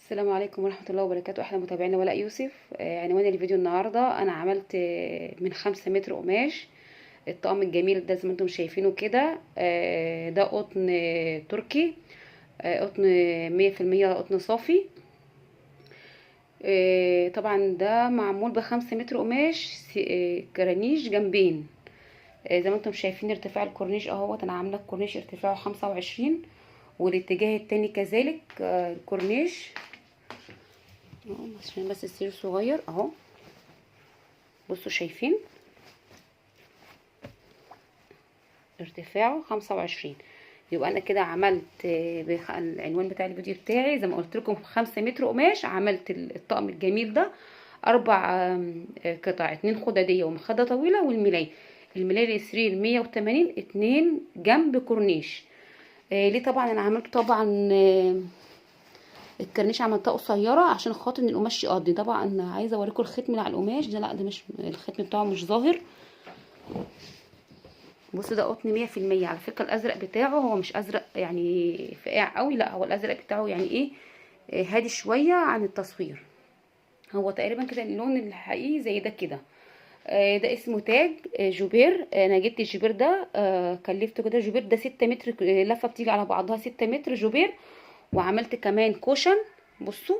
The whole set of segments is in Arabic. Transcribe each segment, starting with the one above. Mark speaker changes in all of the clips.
Speaker 1: السلام عليكم ورحمة الله وبركاته. أحلى متابعينا ولاء يوسف. عنوان الفيديو النهاردة أنا عملت من 5 متر قماش الطقم الجميل ده زي ما انتم شايفينه كده. ده قطن تركي، قطن 100% قطن صافي. طبعا ده معمول ب5 متر قماش، كرانيش جنبين. زي ما انتم شايفين ارتفاع الكورنيش اهوت. انا عامله الكورنيش ارتفاعه 25، والاتجاه التاني كذلك الكورنيش اهو، عشان بس السير صغير اهو. بصوا شايفين ارتفاعه 25. يبقى انا كده عملت العنوان بتاع الفيديو بتاعي زي ما قلت لكم 5 متر قماش. عملت الطقم الجميل ده 4 قطع، 2 خداديه ومخده طويله، والملايه السرير 180، 2 جنب كورنيش. ليه طبعا انا عملت طبعا الكرنيش عملتها قصيره عشان خاطر ان القماش يقضي. طبعا انا عايزه اوريكم الختم اللي على القماش ده، لا ده مش الختم بتاعه مش ظاهر. بصوا ده قطن 100% على فكره. الازرق بتاعه هو مش ازرق يعني فاقع قوي، لا هو الازرق بتاعه يعني ايه، هادي شويه عن التصوير. هو تقريبا كده اللون الحقيقي زي ده كده. ده اسمه تاج جوبير. انا جبت الجوبير ده، كلفته كده. جوبير ده 6 متر لفه بتيجي على بعضها 6 متر جوبير. وعملت كمان كوشن. بصوا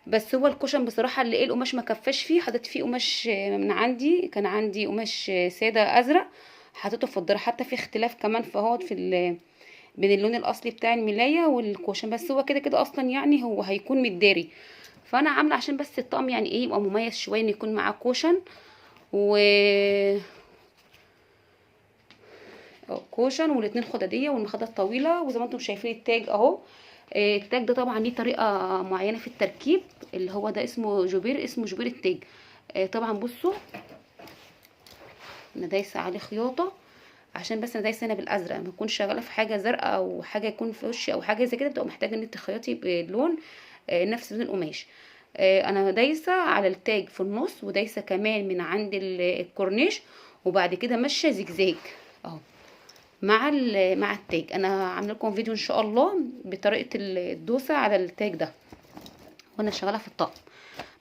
Speaker 1: بس هو الكوشن بصراحه اللي القماش ما كفاش فيه، حطيت فيه قماش من عندي، كان عندي قماش ساده ازرق حطيته في الدار. حتى في اختلاف كمان فهو بين اللون الاصلي بتاع الملايه والكوشن، بس هو كده كده اصلا يعني هو هيكون متداري. فانا عامله عشان بس الطقم يعني ايه يبقى مميز شويه ان يكون معاه كوشن كوشن والاتنين خداديه والمخده الطويله. وزي ما انتم شايفين التاج اهو. التاج ده طبعا ليه طريقه معينه في التركيب، اللي هو ده اسمه جوبير، اسمه جوبير التاج. طبعا بصوا انا دايسه عليه خياطه عشان بس انا دايسه انا بالازرق، ما اكونش شغاله في حاجه زرقاء او حاجه يكون في وشي او حاجه زي كده، بتبقى محتاجه ان انت تخيطي بلون نفس لون القماش. انا دايسه على التاج في النص، ودايسه كمان من عند الكورنيش، وبعد كده ماشيه زجزاج اهو مع التاج. انا عامله لكم فيديو ان شاء الله بطريقه الدوسه على التاج ده وانا شغاله في الطقم.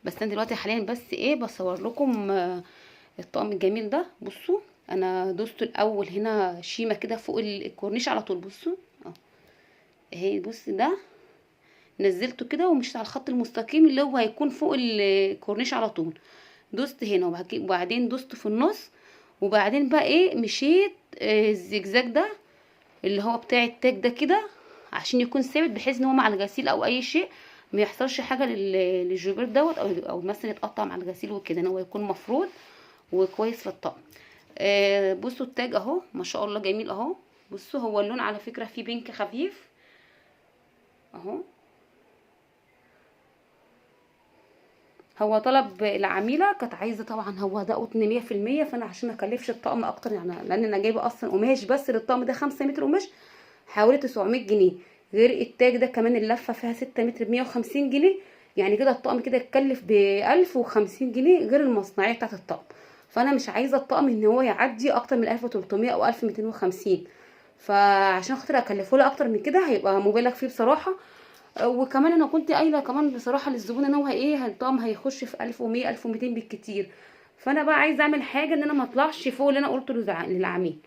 Speaker 1: بس انا دلوقتي حاليا بس ايه بصور لكم الطقم الجميل ده. بصوا انا دوسته الاول هنا شيمه كده فوق الكورنيش على طول. بصوا اهي، بص ده نزلته كده ومشيت على الخط المستقيم اللي هو هيكون فوق الكورنيش على طول. دوست هنا وبعدين دوست في النص، وبعدين بقى ايه مشيت الزجزاج ده اللي هو بتاع التاج ده كده عشان يكون ثابت، بحيث ان هو مع الغسيل او اي شيء ما يحصلش حاجه للجوبير دوت او مثلا يتقطع مع الغسيل وكده، ان هو يكون مفروض وكويس في الطقم. بصوا التاج اهو ما شاء الله جميل اهو. بصوا هو اللون على فكره فيه بينك خفيف اهو. هو طلب العميله كانت عايزه طبعا، هو ده قطن 100%، فانا عشان ما اكلفش الطقم اكتر يعني، لان انا جايبه اصلا قماش بس للطقم ده 5 متر قماش حوالي 900 جنيه، غير التاج ده كمان اللفه فيها 6 متر ب150 جنيه. يعني كده الطقم كده اتكلف ب1050 جنيه غير المصنعيه بتاعت الطقم. فانا مش عايزه الطقم ان هو يعدي اكتر من 1300 او 1250، فعشان خاطر اكلفه له اكتر من كده هيبقى مبالغ فيه بصراحه. وكمان انا كنت قايله كمان بصراحه للزبون ان هو ايه الطقم هيخش في 1100 1200 بالكتير. فانا بقى عايزه اعمل حاجه ان انا ما اطلعش فوق اللي انا قلته للعميل.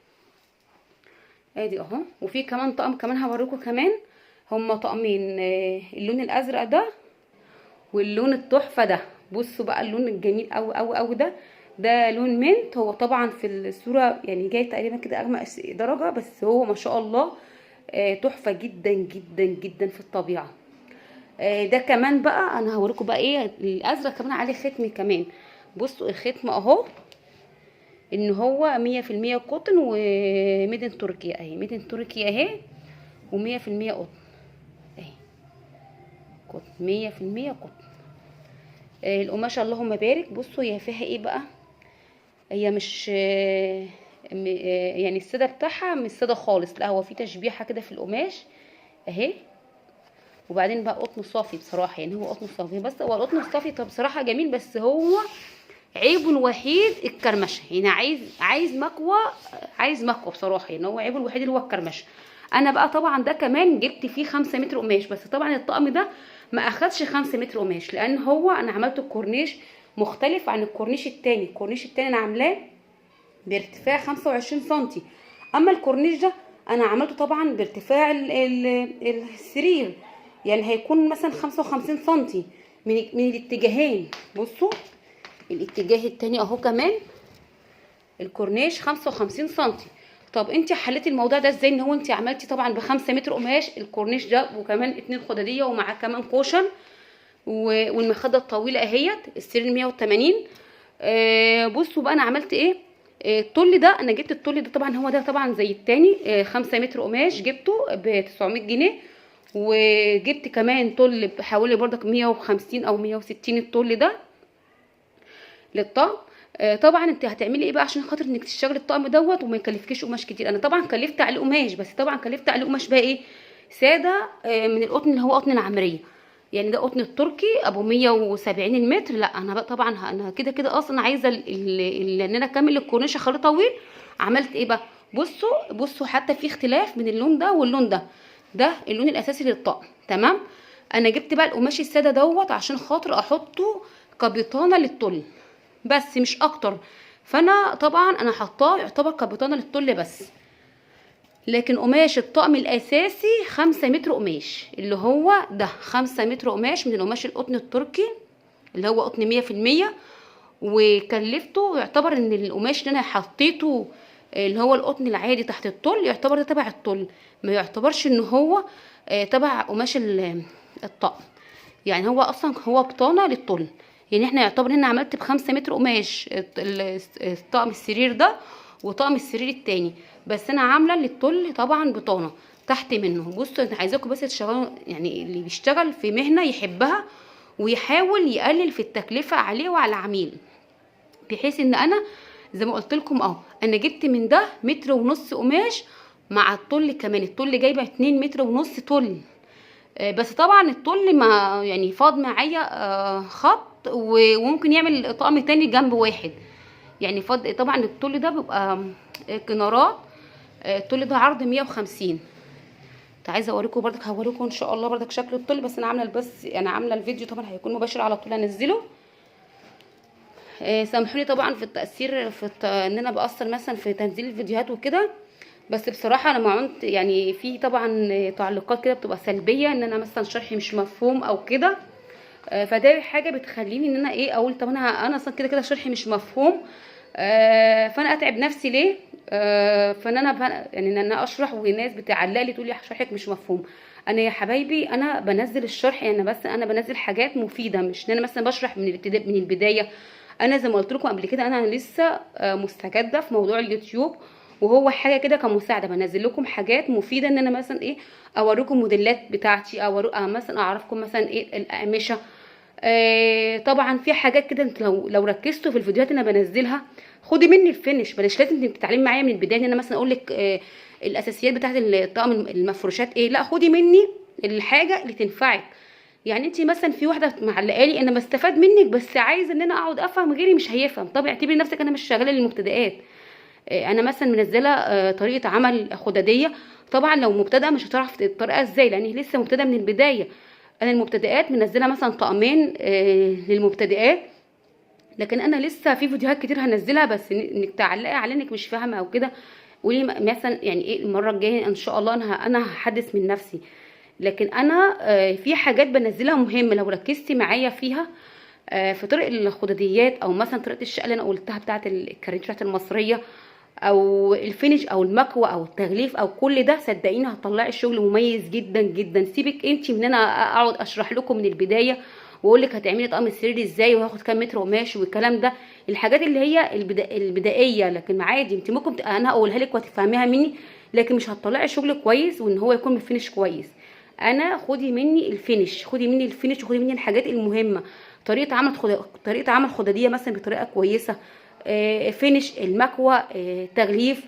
Speaker 1: ادي اهو. وفي كمان طقم كمان هوريكم كمان، هما طقمين، اللون الازرق ده واللون التحفه ده. بصوا بقى اللون الجميل قوي قوي قوي ده لون منت. هو طبعا في الصوره يعني جاي تقريبا كده اغمق درجه، بس هو ما شاء الله تحفه جدا جدا جدا في الطبيعه. ده كمان بقى انا هوريكم بقى ايه الازرق كمان عليه ختم كمان. بصوا الختم اهو ان هو 100% قطن وميدن تركيا اهي، ميدن تركيا اهي، و100% قطن اهي، قطن 100% قطن. القماشه اللهم بارك. بصوا هي فيها ايه بقى، هي مش يعني الساده بتاعها مش ساده خالص، لا هو في تشبيحه كده في القماش اهي. وبعدين بقى قطن صافي بصراحه، يعني هو قطن صافي، بس هو القطن الصافي طب بصراحه جميل، بس هو عيبه الوحيد الكرمشه. يعني عايز مكوى بصراحه، يعني هو عيبه الوحيد اللي هو الكرمشه. انا بقى طبعا ده كمان جبت فيه 5 متر قماش، بس طبعا الطقم ده ما اخدش 5 متر قماش، لان هو انا عملت الكورنيش مختلف عن الكورنيش التاني. الكورنيش التاني انا عاملاه بارتفاع 25 سنتي، اما الكورنيش ده انا عملته طبعا بارتفاع السرير، يعني هيكون مثلا 55 سنتي من الاتجاهين. بصوا الاتجاه التاني اهو كمان الكورنيش 55 سنتي. طب انت حليتي الموضوع ده ازاي؟ ان هو انت عملتي طبعا ب5 متر قماش الكورنيش ده، وكمان 2 خداديه ومعاه كمان كوشن والمخده الطويله اهيت، السرير 180. بصوا بقى انا عملت ايه. الطول ده انا جبت الطول ده طبعا هو ده طبعا زي التاني 5 متر قماش جبته ب 900 جنيه، وجبت كمان طول بحوالي برضك 150 او 160 الطول ده للطقم. طبعا انت هتعملي ايه بقى عشان خاطر انك تشتغلي الطقم دوت وما يكلفكيش قماش كتير؟ انا طبعا كلفت عليه قماش، بس طبعا كلفت عليه قماش بقى ايه، ساده من القطن اللي هو قطن العمريه، يعني ده قطن التركي ابو 170 المتر. لا انا بقى طبعا انا كده كده اصلا عايزه ان انا اكمل الكورنيش خريطه طويل. عملت ايه بقى؟ بصوا حتى في اختلاف من اللون ده واللون ده، ده اللون الاساسي للطقم تمام. انا جبت بقى القماش الساده دوت عشان خاطر احطه كبطانه للطل بس مش اكتر، فانا طبعا انا حطاه يعتبر كبطانه للطل بس. لكن قماش الطقم الاساسي 5 متر قماش، اللي هو ده 5 متر قماش من القماش القطن التركي اللي هو قطن 100%. وكلفته يعتبر ان القماش اللي انا حطيته اللي هو القطن العادي تحت الطل يعتبر ده تبع الطل، ما يعتبرش ان هو تبع قماش الطقم، يعني هو اصلا هو بطانه للطل. يعني احنا يعتبر هنا عملت ب5 متر قماش طقم السرير ده وطقم السرير التاني، بس انا عامله للطل طبعا بطانه تحت منه. بصوا انا عايزاكم بس تشتغلوا، يعني اللي بيشتغل في مهنه يحبها ويحاول يقلل في التكلفه عليه وعلى العميل، بحيث ان انا زي ما قلت لكم انا جبت من ده 1.5 متر قماش مع الطل كمان. الطل جايبه 2.5 متر طل، بس طبعا الطل ما يعني فاض معايا خط وممكن يعمل طقم تاني جنب واحد، يعني فاض. طبعا الطل ده بيبقى كنارات، الطل ده عرض 150. عايزه اوريكم برضك، هوريكم ان شاء الله برضك شكل الطل، بس انا عامله الفيديو طبعا هيكون مباشر على طول انزله. سامحوني طبعا في التأثير ان انا بأثر مثلا في تنزيل الفيديوهات وكده، بس بصراحه انا ما عملت يعني في طبعا تعليقات كده بتبقى سلبيه ان انا مثلا شرحي مش مفهوم او كده، فده حاجه بتخليني ان انا ايه اقول طب انا اصلا كده كده شرحي مش مفهوم، فانا اتعب نفسي ليه؟ فان انا يعني ان انا اشرح والناس بتعلق لي تقول لي شرحك مش مفهوم. انا يا حبايبي انا بنزل الشرح، يعني بس انا بنزل حاجات مفيده، مش ان انا مثلا بشرح من البدايه. انا زي ما قلت لكم قبل كده انا لسه مستجده في موضوع اليوتيوب، وهو حاجه كده كمساعده بنزل لكم حاجات مفيده ان انا مثلا ايه اوريكم موديلات بتاعتي او مثلا اعرفكم مثلا ايه الاقمشه. طبعا في حاجات كده انت لو ركزتوا في الفيديوهات اللي انا بنزلها خدي مني الفينش، بلاش لازم تتعلمي معايا من البدايه ان انا مثلا اقول لك الاساسيات بتاعت الطقم المفروشات ايه، لا خدي مني الحاجه اللي تنفعك. يعني انت مثلا في واحده معلقه لي انا بستفاد منك بس عايزه ان انا اقعد افهم غيري مش هيفهم، طب اعتبري نفسك انا مش شغاله للمبتدئات. انا مثلا منزله طريقه عمل خداديه، طبعا لو مبتدئه مش هتعرف الطريقه ازاي لان هي لسه مبتدئه من البدايه. انا المبتدئات منزله مثلا طقمين للمبتدئات، لكن انا لسه في فيديوهات كتير هنزلها، بس انك تعلقي على انك مش فاهمه او كده قولي مثلا يعني ايه المره الجايه ان شاء الله انا هحدث من نفسي. لكن انا في حاجات بنزلها مهمه لو ركزتي معايا فيها في طرق الخداديات او مثلا طريقه الشقه اللي انا قلتها بتاعه الكارنيشات المصريه او الفينش او المكوى او التغليف او كل ده، صدقيني هتطلعي الشغل مميز جدا جدا. سيبك انت من انا اقعد اشرح لكم من البدايه واقول لك هتعملي طقم السرير ازاي وهاخد كام متر قماش والكلام ده، الحاجات اللي هي البدائيه. لكن عادي انت ممكن انا اقولها لك وتفهميها مني، لكن مش هتطلعي شغل كويس وان هو يكون بالفينش كويس. انا خدي مني الفينش، خدي مني الفينش وخدي مني الحاجات المهمه، طريقه عمل خداديه مثلا بطريقه كويسه، فينش المكوى، تغليف،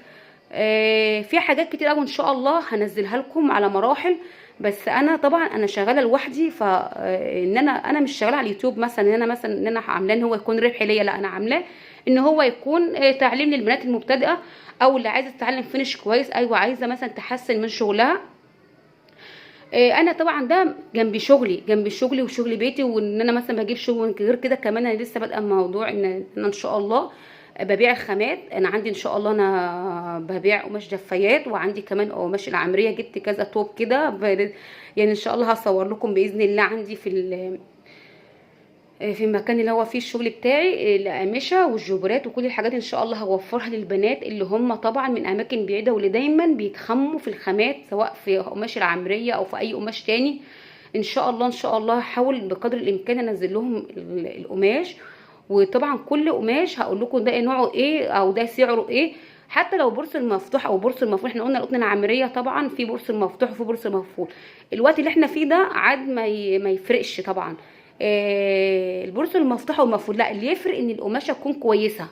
Speaker 1: في حاجات كتير قوي ان شاء الله هنزلها لكم على مراحل. بس انا طبعا انا شغاله لوحدي، فان انا مش شغاله على اليوتيوب مثلا ان انا عاملاه ان هو يكون ربح ليا، لا انا عاملاه ان هو يكون تعليم للبنات المبتدئه او اللي عايزه تتعلم فينش كويس، ايوه عايزه مثلا تحسن من شغلها انا طبعا ده جنب شغلي وشغل بيتي، وان انا مثلا بجيب شغل غير كده كمان. انا لسه بادئه موضوع ان انا ان شاء الله ببيع الخامات. انا عندي ان شاء الله انا ببيع قماش دفايات، وعندي كمان قماش العمريه. جبت كذا توب كده يعني ان شاء الله هصور لكم باذن الله عندي في المكان اللي هو فيه الشغل بتاعي، الأقمشة والجبرات وكل الحاجات ان شاء الله هوفرها للبنات اللي هم طبعا من اماكن بعيدة، واللي دايما بيتخموا في الخامات سواء في قماش العمرية او في اي قماش تاني. ان شاء الله ان شاء الله هحاول بقدر الامكان انزل لهم القماش. وطبعا كل قماش هقول لكم ده نوعه ايه او ده سعره ايه. حتى لو بورصل مفتوح او بورصل مفروض، احنا قلنا القطن العمريه طبعا في بورصل مفتوح وفي بورصل مقفول. الوقت اللي احنا فيه ده عاد ما يفرقش طبعا. البورصل المفتوح والمقفول لا، اللي يفرق ان القماشه تكون كويسه.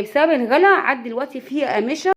Speaker 1: بسبب الغلا عاد دلوقتي فيه قماشه